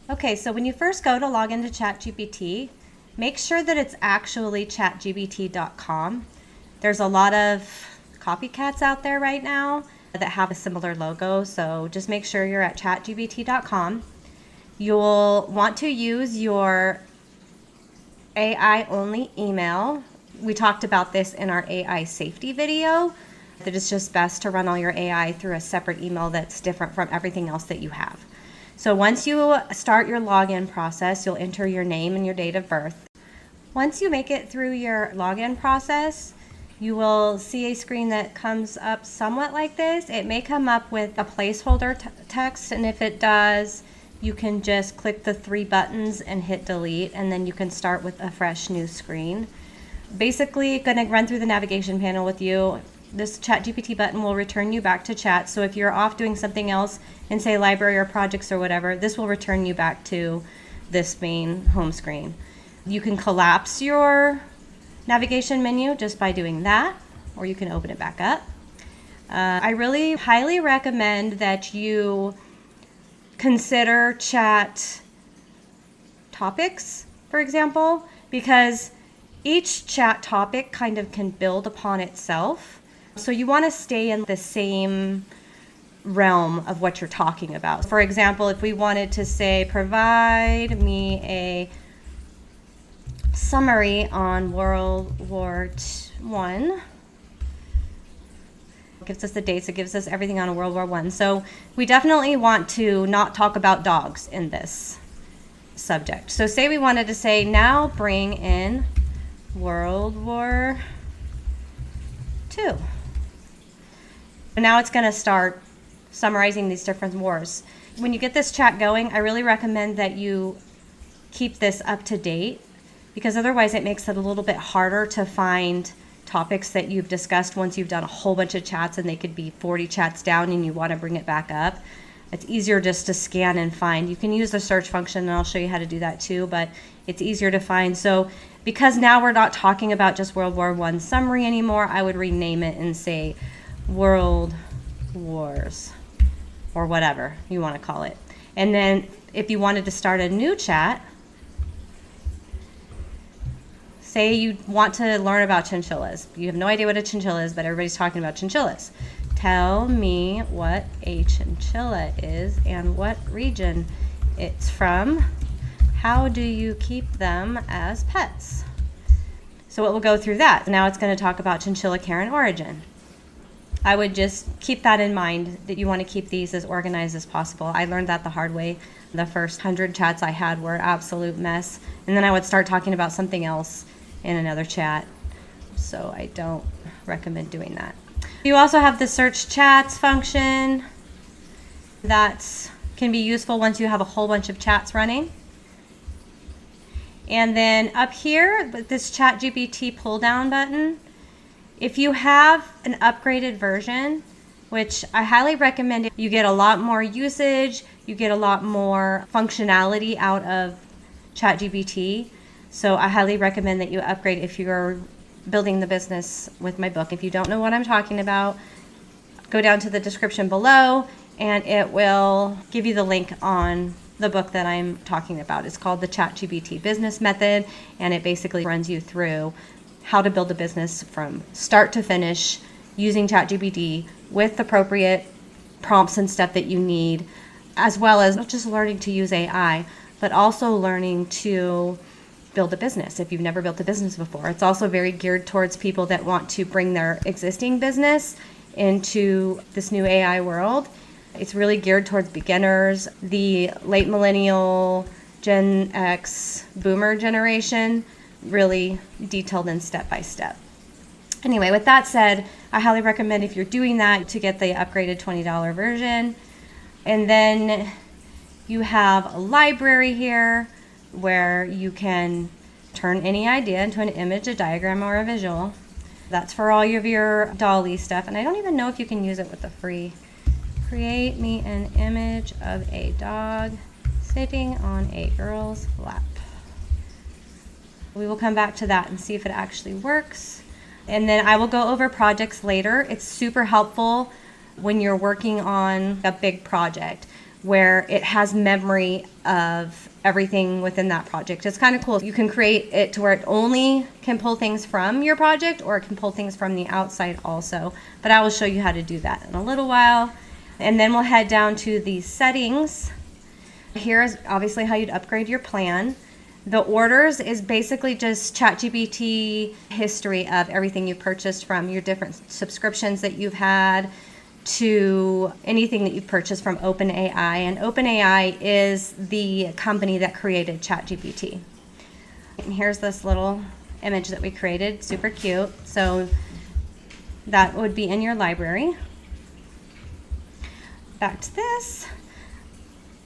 Okay, so when you first go to log into ChatGPT, make sure that it's actually chatgpt.com. There's a lot of copycats out there right now that have a similar logo, so just make sure you're at chatgpt.com. You'll want to use your AI only email. We talked about this in our AI safety video, that it's just best to run all your AI through a separate email that's different from everything else that you have. So once you start your login process, you'll enter your name and your date of birth. Once you make it through your login process, you will see a screen that comes up somewhat like this. It may come up with a placeholder text, and if it does, you can just click the 3 buttons and hit delete, and then you can start with a fresh new screen. Basically, going to run through the navigation panel with you. This ChatGPT button will return you back to chat. So if you're off doing something else in, say, library or projects or whatever, this will return you back to this main home screen. You can collapse your navigation menu just by doing that, or you can open it back up. I really highly recommend that you consider chat topics, for example, because each chat topic kind of can build upon itself. So you want to stay in the same realm of what you're talking about. For example, if we wanted to say, provide me a summary on World War I. It gives us the dates, it gives us everything on World War I. So we definitely want to not talk about dogs in this subject. So say we wanted to say, now bring in World War II. And now it's going to start summarizing these different wars. When you get this chat going, I really recommend that you keep this up to date, because otherwise it makes it a little bit harder to find topics that you've discussed once you've done a whole bunch of chats, and they could be 40 chats down and you want to bring it back up. It's easier just to scan and find. You can use the search function, and I'll show you how to do that too, but it's easier to find. So because now we're not talking about just World War I summary anymore, I would rename it and say World Wars, or whatever you want to call it. And then if you wanted to start a new chat, say you want to learn about chinchillas. You have no idea what a chinchilla is, but everybody's talking about chinchillas. Tell me what a chinchilla is and what region it's from. How do you keep them as pets? So it will go through that. Now it's going to talk about chinchilla care and origin. I would just keep that in mind, that you want to keep these as organized as possible. I learned that the hard way. The first 100 chats I had were absolute mess, and then I would start talking about something else in another chat. So I don't recommend doing that. You also have the search chats function that can be useful once you have a whole bunch of chats running. And then up here, with this ChatGPT pull down button, if you have an upgraded version, which I highly recommend, you get a lot more usage, you get a lot more functionality out of ChatGPT. So I highly recommend that you upgrade if you're building the business with my book. If you don't know what I'm talking about, go down to the description below and it will give you the link on the book that I'm talking about. It's called the ChatGPT Business Method, and it basically runs you through how to build a business from start to finish using ChatGPT with appropriate prompts and stuff that you need, as well as not just learning to use AI, but also learning to build a business if you've never built a business before. It's also very geared towards people that want to bring their existing business into this new AI world. It's really geared towards beginners, the late millennial, Gen X, boomer generation, really detailed and step by step. Anyway, with that said, I highly recommend, if you're doing that, to get the upgraded $20 version. And then you have a library here where you can turn any idea into an image, a diagram, or a visual. That's for all of your Dolly stuff. And I don't even know if you can use it with the free. Create me an image of a dog sitting on a girl's lap. We will come back to that and see if it actually works. And then I will go over projects later. It's super helpful when you're working on a big project. where it has memory of everything within that project. It's kind of cool. You can create it to where it only can pull things from your project, or it can pull things from the outside also. But I will show you how to do that in a little while. And then we'll head down to the settings. Here is obviously how you'd upgrade your plan. The orders is basically just ChatGPT history of everything you've purchased, from your different subscriptions that you've had to anything that you've purchased from OpenAI. And OpenAI is the company that created ChatGPT. And here's this little image that we created, super cute. So that would be in your library. Back to this.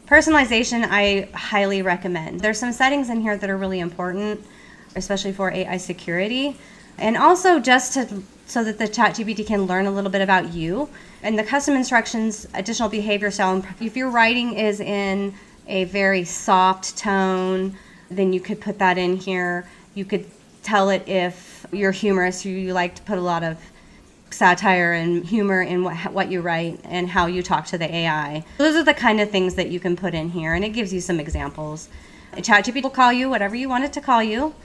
Personalization, I highly recommend. There's some settings in here that are really important, especially for AI security, and also just so that the ChatGPT can learn a little bit about you. And the custom instructions, additional behavior style. If your writing is in a very soft tone, then you could put that in here. You could tell it if you're humorous, you like to put a lot of satire and humor in what you write and how you talk to the AI. Those are the kind of things that you can put in here, and it gives you some examples. ChatGPT will call you whatever you want it to call you.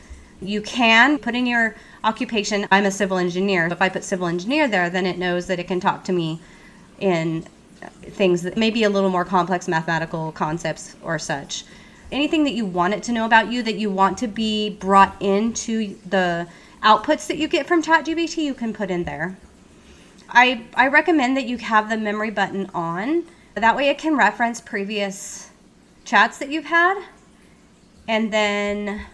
You can put in your occupation. I'm a civil engineer. If I put civil engineer there, then it knows that it can talk to me in things that may be a little more complex mathematical concepts or such. Anything that you want it to know about you, that you want to be brought into the outputs that you get from ChatGPT, you can put in there. I recommend that you have the memory button on. That way it can reference previous chats that you've had. And then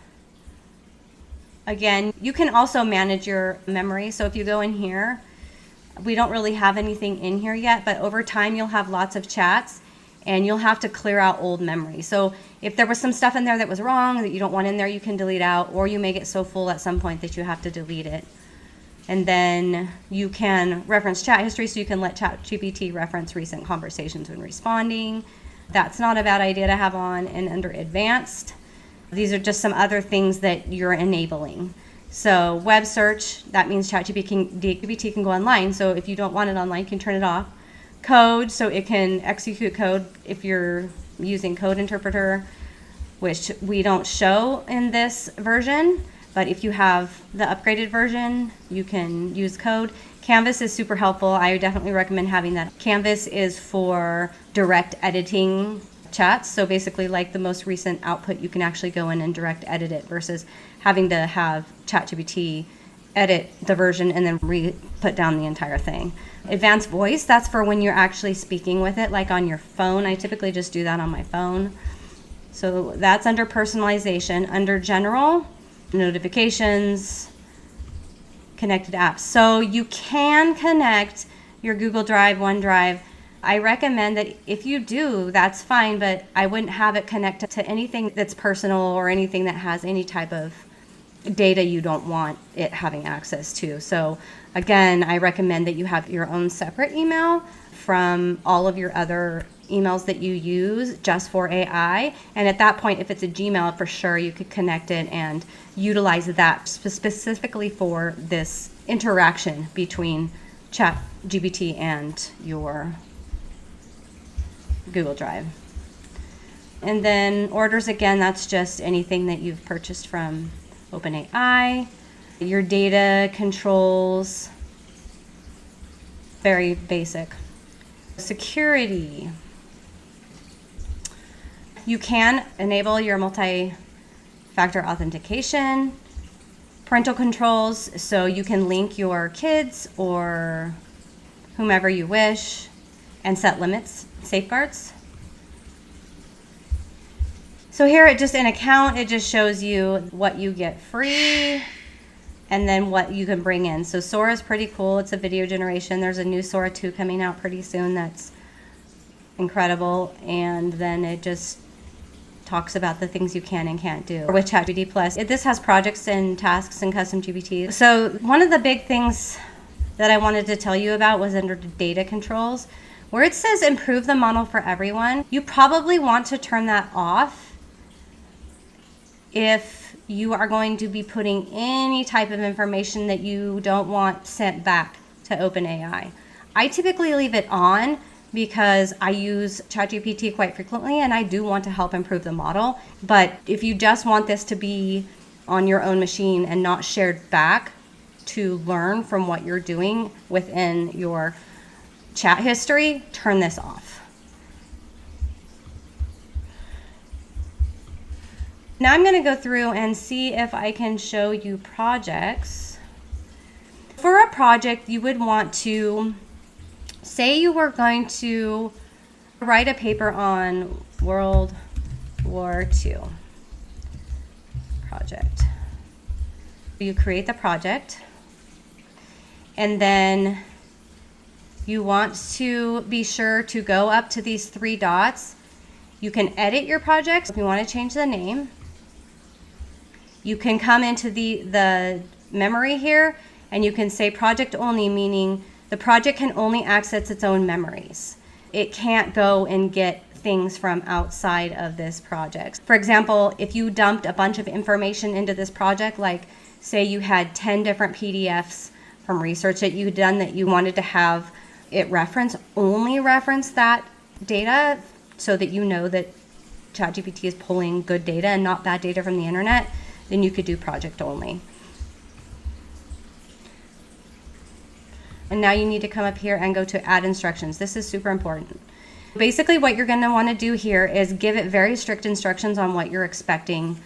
again, you can also manage your memory. So if you go in here, we don't really have anything in here yet, but over time you'll have lots of chats and you'll have to clear out old memory. So if there was some stuff in there that was wrong that you don't want in there, you can delete out, or you may get so full at some point that you have to delete it. And then you can reference chat history, so you can let ChatGPT reference recent conversations when responding. That's not a bad idea to have on. And under advanced, these are just some other things that you're enabling. So web search, that means ChatGPT can go online. So if you don't want it online, you can turn it off. Code, so it can execute code if you're using code interpreter, which we don't show in this version. But if you have the upgraded version, you can use code. Canvas is super helpful. I definitely recommend having that. Canvas is for direct editing chats. So basically, like the most recent output, you can actually go in and direct edit it versus having to have ChatGPT edit the version and then put down the entire thing. Advanced voice, that's for when you're actually speaking with it, like on your phone. I typically just do that on my phone. So that's under personalization. Under general, notifications, connected apps. So you can connect your Google Drive, OneDrive. I recommend that if you do, that's fine, but I wouldn't have it connected to anything that's personal or anything that has any type of data you don't want it having access to. So again, I recommend that you have your own separate email from all of your other emails that you use just for AI. And at that point, if it's a Gmail, for sure you could connect it and utilize that specifically for this interaction between ChatGPT and your Google Drive. And then orders, again, that's just anything that you've purchased from OpenAI. Your data controls, very basic. Security. You can enable your multi-factor authentication. Parental controls, so you can link your kids or whomever you wish and set limits, safeguards. So here it just, in account, it just shows you what you get free and then what you can bring in. So Sora is pretty cool. It's a video generation. There's a new Sora 2 coming out pretty soon that's incredible. And then it just talks about the things you can and can't do with ChatGPT Plus. This has projects and tasks and custom GPT. So one of the big things that I wanted to tell you about was under data controls, where it says improve the model for everyone. You probably want to turn that off if you are going to be putting any type of information that you don't want sent back to OpenAI. I typically leave it on because I use ChatGPT quite frequently and I do want to help improve the model. But if you just want this to be on your own machine and not shared back to learn from what you're doing within your chat history, turn this off. Now I'm going to go through and see if I can show you projects. For a project, you would want to say you were going to write a paper on World War II project. You create the project, and then you want to be sure to go up to these three dots. You can edit your project if you want to change the name. You can come into the memory here and you can say project only, meaning the project can only access its own memories. It can't go and get things from outside of this project. For example, if you dumped a bunch of information into this project, like say you had 10 different PDFs from research that you'd done that you wanted to have it only reference that data so that you know that ChatGPT is pulling good data and not bad data from the internet, then you could do project only. And now you need to come up here and go to add instructions. This is super important. Basically what you're going to want to do here is give it very strict instructions on what you're expecting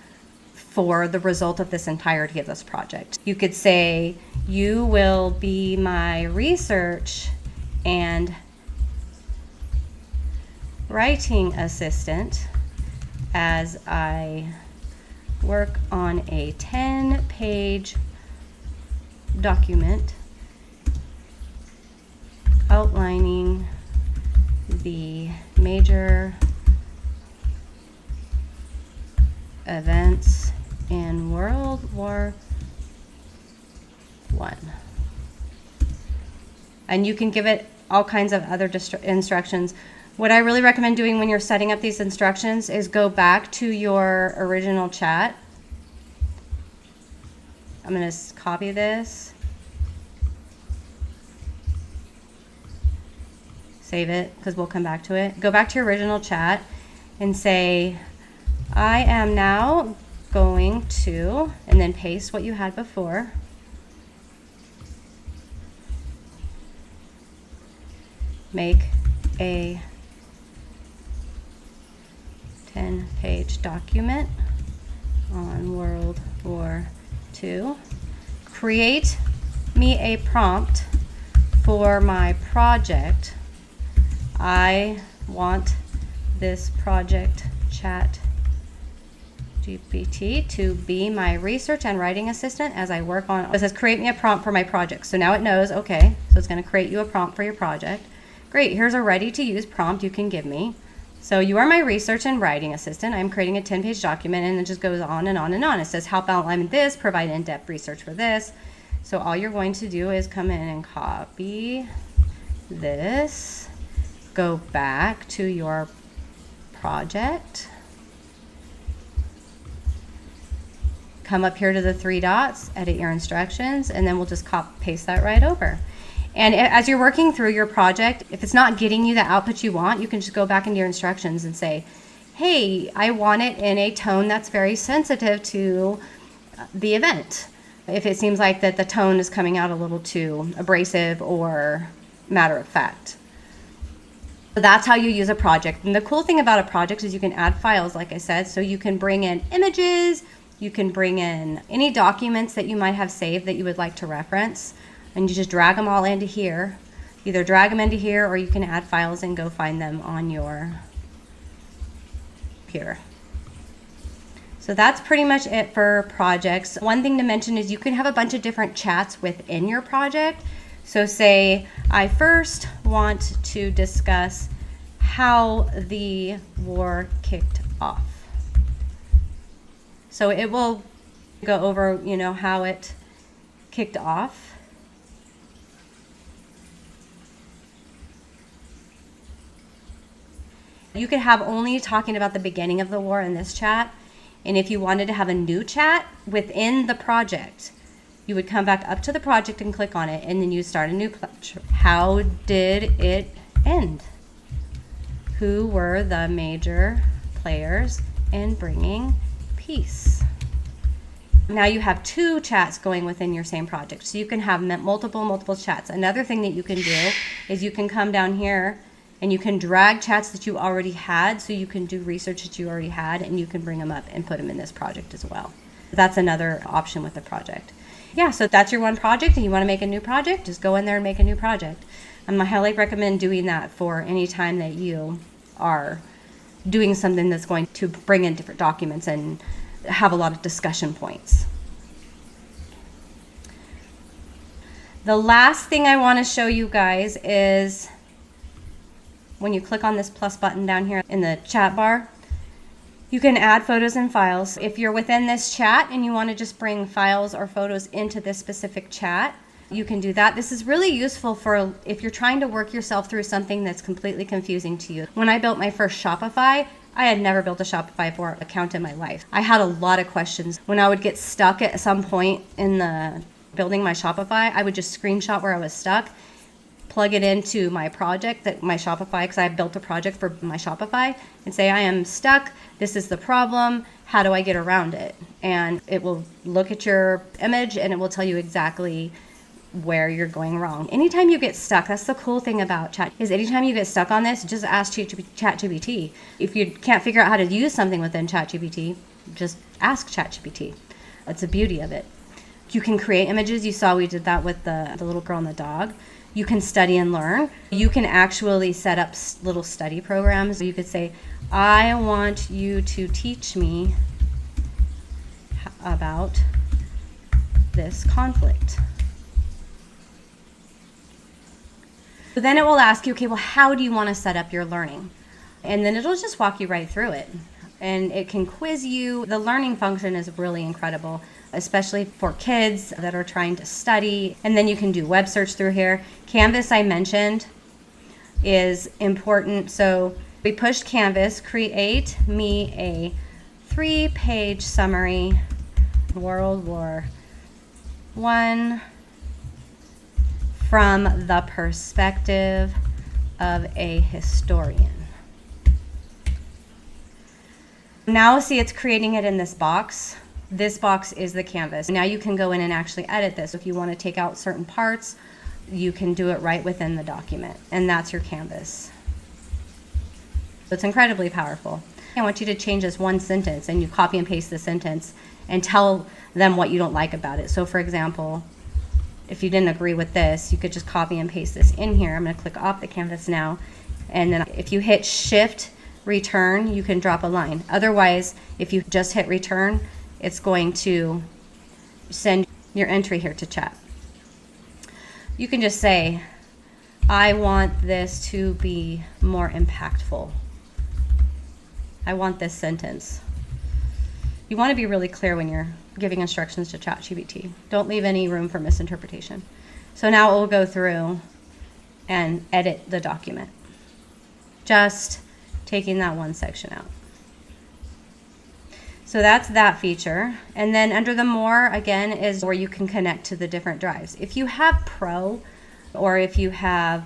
for the result of this entirety of this project. You could say, you will be my research and writing assistant as I work on a 10-page document outlining the major events in World War I. And you can give it all kinds of other instructions. What I really recommend doing when you're setting up these instructions is go back to your original chat. I'm going to copy this, save it because we'll come back to it. Go back to your original chat and say, I am now going to, and then paste what you had before. Make a 10-page document on World War II. Create me a prompt for my project. I want this project ChatGPT to be my research and writing assistant as I work on. It says create me a prompt for my project. So now it knows, okay, so it's going to create you a prompt for your project. Great, here's a ready to use prompt you can give me. So you are my research and writing assistant. I'm creating a 10-page document, and it just goes on and on and on. It says help outline this, provide in-depth research for this. So all you're going to do is come in and copy this, go back to your project, come up here to the three dots, edit your instructions, and then we'll just paste that right over. And as you're working through your project, if it's not getting you the output you want, you can just go back into your instructions and say, hey, I want it in a tone that's very sensitive to the event. If it seems like that the tone is coming out a little too abrasive or matter of fact. So that's how you use a project. And the cool thing about a project is you can add files, like I said, so you can bring in images, you can bring in any documents that you might have saved that you would like to reference. And you just drag them all into here. Either drag them into here or you can add files and go find them on your computer. So that's pretty much it for projects. One thing to mention is you can have a bunch of different chats within your project. So say I first want to discuss how the war kicked off. So it will go over, how it kicked off. You could have only talking about the beginning of the war in this chat. And if you wanted to have a new chat within the project, you would come back up to the project and click on it, and then you start a new how did it end? Who were the major players in bringing peace? Now you have 2 chats going within your same project. So you can have multiple chats. Another thing that you can do is you can come down here and you can drag chats that you already had, so you can do research that you already had, and you can bring them up and put them in this project as well. That's another option with the project. Yeah, so if that's your one project and you want to make a new project, just go in there and make a new project. I highly recommend doing that for any time that you are doing something that's going to bring in different documents and have a lot of discussion points. The last thing I want to show you guys is when you click on this plus button down here in the chat bar, you can add photos and files. If you're within this chat and you want to just bring files or photos into this specific chat, you can do that. This is really useful for if you're trying to work yourself through something that's completely confusing to you. When I built my first Shopify, I had never built a Shopify account in my life. I had a lot of questions. When I would get stuck at some point in the building my Shopify, I would just screenshot where I was stuck, plug it into my project, my Shopify, because I built a project for my Shopify, and say, I am stuck, this is the problem, how do I get around it? And it will look at your image and it will tell you exactly where you're going wrong. Anytime you get stuck, that's the cool thing about chat, is anytime you get stuck on this, just ask ChatGPT. If you can't figure out how to use something within ChatGPT, just ask ChatGPT. That's the beauty of it. You can create images. You saw we did that with the little girl and the dog. You can study and learn. You can actually set up little study programs. You could say, I want you to teach me about this conflict. So then it will ask you, okay, well, how do you want to set up your learning? And then it'll just walk you right through it. And it can quiz you. The learning function is really incredible, especially for kids that are trying to study. And then you can do web search through here. Canvas, I mentioned, is important. So we pushed Canvas, create me a 3-page summary, World War I, from the perspective of a historian. Now see, it's creating it in this box. This box is the canvas. Now you can go in and actually edit this. If you want to take out certain parts, you can do it right within the document, and that's your canvas. So it's incredibly powerful. I want you to change this one sentence, and you copy and paste the sentence and tell them what you don't like about it. So for example, if you didn't agree with this, you could just copy and paste this in here. I'm going to click off the canvas now, and then if you hit Shift Return, you can drop a line. Otherwise, if you just hit Return, it's going to send your entry here to chat. You can just say, I want this to be more impactful. I want this sentence. You want to be really clear when you're giving instructions to ChatGPT. Don't leave any room for misinterpretation. So now it will go through and edit the document, just taking that one section out. So that's that feature. And then under the more, again, is where you can connect to the different drives. If you have Pro, or if you have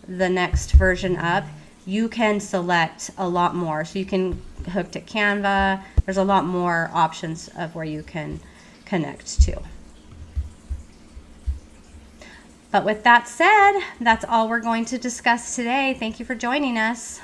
the next version up, you can select a lot more. So you can hook to Canva. There's a lot more options of where you can connect to. But with that said, that's all we're going to discuss today. Thank you for joining us.